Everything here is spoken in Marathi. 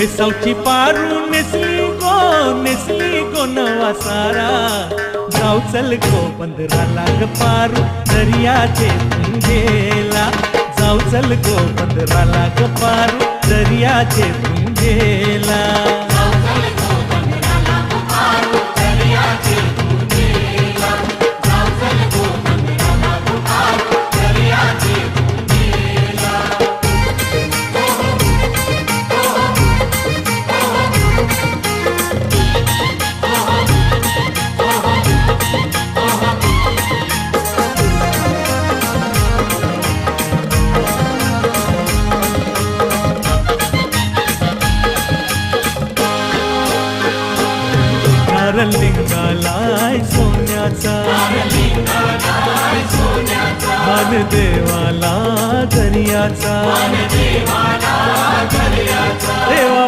सावची पारू नेसली गो नवा सारा जाऊ चल गो 15 लाख पारू दर्याचे तुंगेला जाऊ चल गो 15 लाख पारू दर्याचे तुंगेला लिंगालाय सोन्याचा मान देवाला दर्याचा देवा